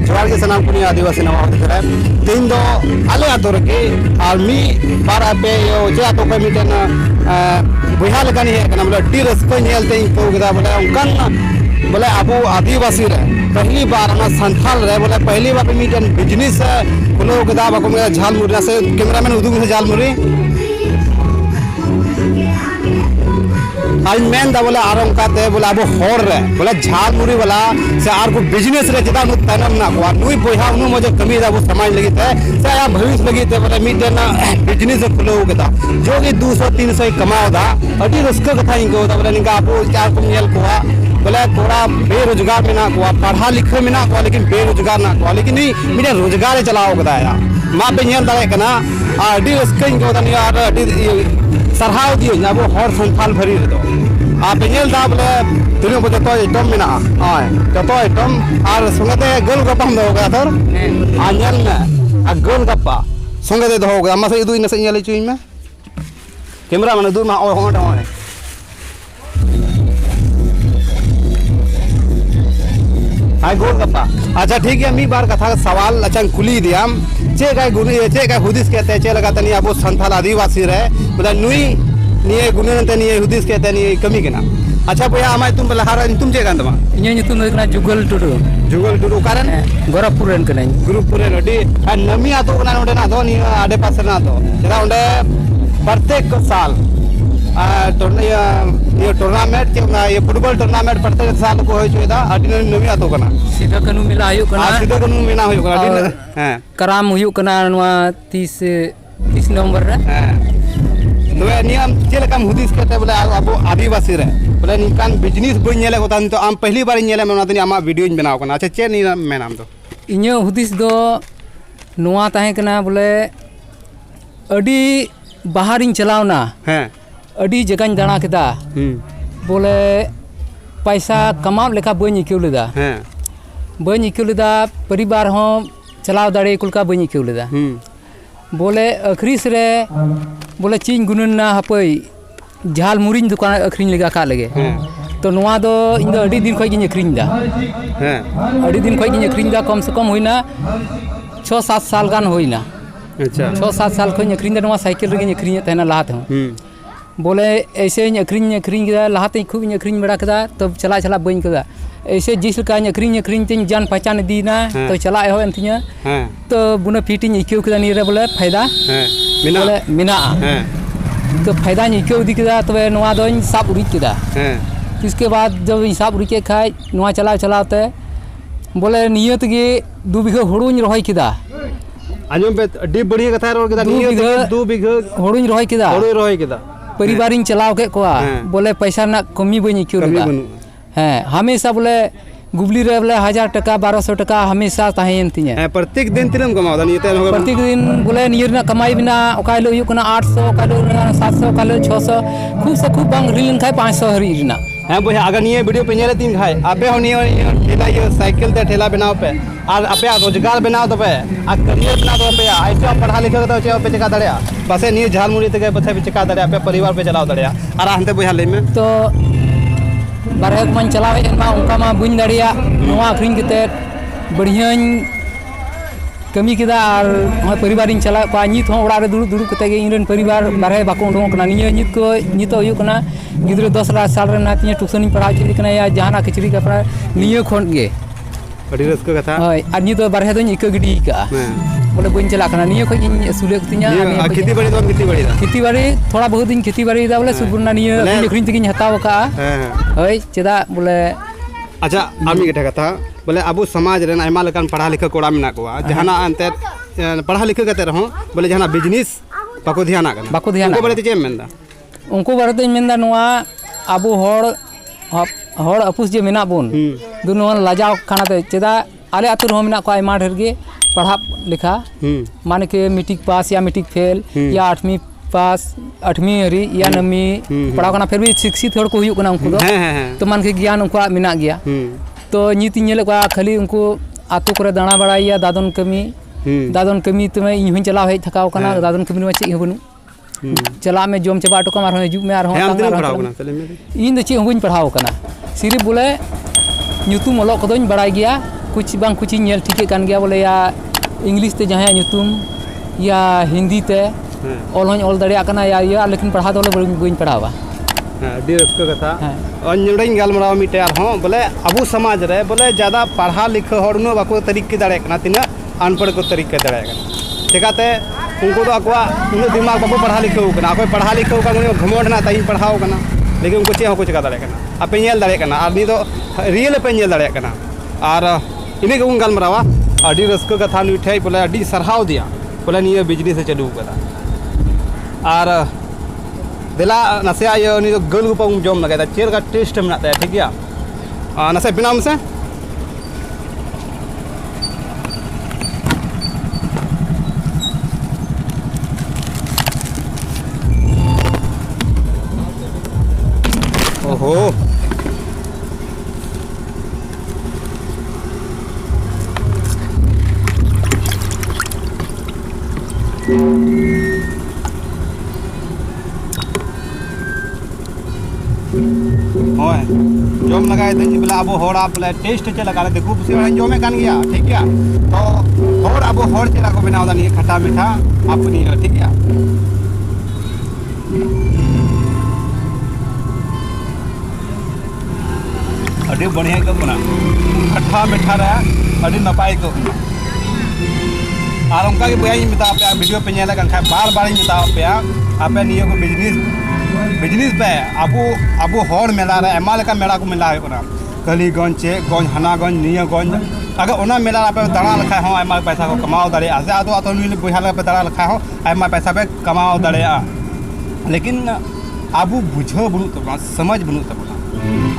जोहार के सनाम कुनी आदिवासी नवा होते करे तीन दो आले आतो रके और मी बार पे यो जे आतो पे मिटन बुहा लगानी है कना बोले डी रस्को नेलते को गदा बोले उनकन बोले अबो आदिवासी रे पहली बार ना संथाल रे बोले पहली बार मिटन बिजनेस बोलो गदा बाको मेरा झाल मुरी से कैमरामैन उदुग से झाल मुरी आज मेन दा बोले आरम काते बोले अब होर रे बोले झाल मुरी वाला से आर को बिजनेस रे जदा नु तनम ना को नुई बोहा नु मजे कमी दा वो समाज लगी थे से या भविष्य लगी थे बोले मिटन बिजनेस खुलो गदा जो कि 200 300 कमाओ दा अडी रस्क कथा इनको दा बोले निका आपो चार को नेल को बोले थोड़ा बेरोजगार में ना को पढ़ा लिखे में ना को लेकिन बेरोजगार ना को लेकिन नहीं मिटे रोजगार चलाओ गदा या मा पे नेल दाले कना अडी रस्क इनको दा यार अडी सरहाव दियो ना वो हर संथाल भरी रे दो आप नेल दा बोले तुलियो बोले तो एकदम में ना आय तो एकदम और संगते गोल गप्पा हम दो गया थर आनेल में आ गोल गप्पा संगते दो गया मसे इदु इनसे नेल चुई में कैमरा मन दूर मा ओ होट होय हाय गोल गप्पा अच्छा ठीक है मी बार कथा सवाल अच्छा कुली दियाम चे गाय गुनी चे गाय हुदिस कहते चे लगा तनी अब संथाल आदिवासी रहे मतलब नुई निये गुने तनी हुदिस कहते नी कमी केना अच्छा भैया हमारे तुम लहारा तुम चे गांदमा इन्हें नितुम देखना जुगल टुडू कारण गोरखपुर रेन कनाई गुरुपुर रेन अडी नमी आतो कना ओंडे ना दो नी आडे पास ना दो जरा ओंडे प्रत्येक साल ये टूर्नामेंट के ये फुटबॉल टूर्नामेंट प्रत्येक साल को होय छुदा अडी नमी आतो कना सीधा कनु मिला आयु कना सीधा कनु मिना होय कना अडी हां कराम हुयु कना 30 नवंबर रे तो नियम चेल काम हुदिस कहते बोले अब आदिवासी रे बोले निकान बिजनेस बन नेले होता तो आम पहली बार नेले में ओनातनी आमा वीडियो बनाव कना अच्छा चे नी मैं नाम दो इन्हें हुदिस दो नुआ ताहे कना बोले अडी बाहर इन चलावना हां अडी जगह दाणा केदा बोले पैसा कमाव लेखा बनी क्यों लेदा हां बनी क्यों लेदा परिवार हो चलाव दाड़े कुलका बनी क्यों लेदा बोले अखरीस रे बोले चीन गुनन ना हपई झाल मुरिन दुकान अखरीन लगा का लगे तो नुआ दो इन दो अडी दिन खय गिन अखरीन दा हां अडी दिन खय गिन अखरीन दा कम से कम होइना 6-7 साल गान होइना अच्छा 6-7 साल खय अखरीन दा नुआ साइकिल रे गिन अखरीन तहना लात हो बोले ऐसे अखरीन के लहाते खूब अखरीन बड़ा कदा तब चला बन कदा ऐसे जिस का अखरीन तीन जान पहचान दीना तो चला हो एंतिया तो बुना फिटिंग इक्यो कदा नी रे बोले फायदा बोले मिना तो फायदा इक्यो दी कदा तबे नवा दोन साब उड़ी कदा इसके बाद जब हिसाब उड़ी के खाय नवा चलाते बोले नियत के 2 बीघा हुड़ुन रहोय कदा आजम पे अड्डी बढ़िया कथा रोड कदा नियत 2 बीघा हुड़ुन रहोय कदा परिवार चलाव के को बोले पैसा ना कमी बनी क्यों हाँ हमेशा बोले गुबली रे बोले 1000 टका 1200 टका हमेशा ताहेन तिया प्रत्येक दिन तिनम कमाओ नी प्रत्येक दिन बोले नियर ना कमाई बिना ओकाइलो यु कना 800 कालो 700 कालो 600 खूब से खूब बांग रिलन खाय 500 हरी रिना हां बोया अगर निये वीडियो पे नेले तीन खाय अबे हो निये ठेला ये साइकिल ते ठेला बनाओ पे और अबे रोजगार बनाओ तो पे आ करियर बना दो पे ऐसे पढ़ा लिखा तो चे पे चका दड़या बस निये झाल मुड़ी ते पछे पे चका दड़या पे परिवार पे चलाओ दड़या और हनते बोया ले में तो बारह मन चलावे मा उनका मा बुन दड़िया नवा अखरीन केते बढ़िया कमी केदा और परिवार इन चला पा नित हो ओड़ा रे दुड़ू कते गे इनरन परिवार बारह बाको उडो कना निये नित को नित हो कना गिद्र 10 साल रे ना तिया ट्यूशन पढ़ा चली कना या जहाना खिचड़ी का पढ़ा निये खोन गे अडी रस्क कथा हाय आ नित बारह दो इक गिडी का बोले बन चला कना निये खो इन सुले कतिया खेती बाड़ी थोड़ा बहुत दिन खेती बाड़ी दा बोले सुबुरना निये अखरीन तगिन हताव का हाय चेदा बोले अच्छा आमी के कथा बोले अब समाज रे आयमा लकान पढ़ा लिखा कोड़ा में ना को जहाना अंते पढ़ा लिखा कते रहो बोले जहाना बिजनेस बाको ध्यान उनको बोले चे मेंदा उनको बारे मेंदा नोआ अबो हड़ अपुस जे मेना बोन दुनो लाजाव खाना ते चेदा आले आतु रहो मेना को आयमा ढेर गे पढ़ा लिखा माने के मैट्रिक पास या मैट्रिक फेल या 8वीं पास 8वीं हरी या 9वीं पढ़ा करना फिर भी शिक्षित हड़ को हुयु कना उनको दो तो मान के ज्ञान उनको मिना गया तो नीति नेले को खाली उनको आतो करे दाना बड़ाइया दादन कमी तमे इन हुन चलाव हे थकाव कना दादन कमी में चे बनु चला में जोम चबा टको मार हजु में आर हो इन चे हुन पढ़ाव कना सिर्फ बोले ᱧᱩᱛᱩᱢ ᱚᱞᱚᱜ ᱠᱚᱫᱚᱧ ᱵᱟᱲᱟᱭ ᱜᱮᱭᱟ कुछ बांग कुछ नेल ठीक कान गया बोले या इंग्लिश ते जहां ᱧᱩᱛᱩᱢ या हिंदी ते ऑल हों ऑल दड़िया कना या लेकिन पढ़ा तो बोले पढ़ावा डी रस्क कथा और नोड़े गलमराव मिटे आरहों बोले अबू समाज रे बोले ज़्यादा पढ़ा लिखा हर उन बाको तरीके दाड़े कना तीना अनपढ़ को तरीके दाड़े कना चिकाते उनको तो अकवा उन दिमाग बाको पढ़ा लिखा कना अको पढ़ा लिखा कना घमोड़ ना ताई पढ़ाओ कना लेकिन उनको चेह को चिका दाड़े कना आपे नेल दाड़े कना और नी तो रियल पे नेल दाड़े कना और इने को गलमरावा अडी रस्क कथा नुई ठे बोले अडी सरहाव दिया बोले निये बिजली से चालू कदा और दिला नसे आयो नी तो गल गुपा जम लगे चेर का टेस्ट में ठीक है नसे बनाम से ओहो होय जम लगाए थे बोले अब हड़ा बोले टेस्ट चे लगा देखो कुछ जमे कान गया ठीक है तो हर अब हर चेला को बनावा नहीं खट्टा मीठा अपनी ठीक है अभी बढ़िया को बना खट्टा मीठा रहा अभी नपाय को और उनका बयान बता पे वीडियो पे नेला कन बार बार बता पे आपे नियो को बिजनेस पे अबू हर मेला रे एमा लेका मेला को मेला है कोना कलीगंज चे गंज हनागंज नियगंज अगर ओना मेला पे दाड़ा लखा हो एमा पैसा को कमाओ दाड़े आसे आतो आतो नुई बोहा पे दाड़ा लखा हो एमा पैसा पे कमाओ दाड़े लेकिन अबू बुझो बनु तबना समझ बनु तबना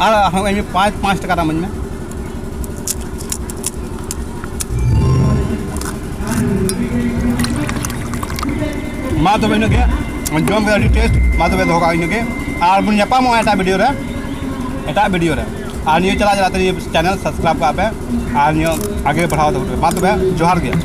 और हम एमे 5 टका दाम में मा तो बेनो के जम के टेस्ट मा तो बे धोका इन के और बुन यपा मो एटा वीडियो रे और नियो चला चला चैनल सब्सक्राइब का पे और नियो आगे बढ़ाओ तो मा तो बे जोहार गया।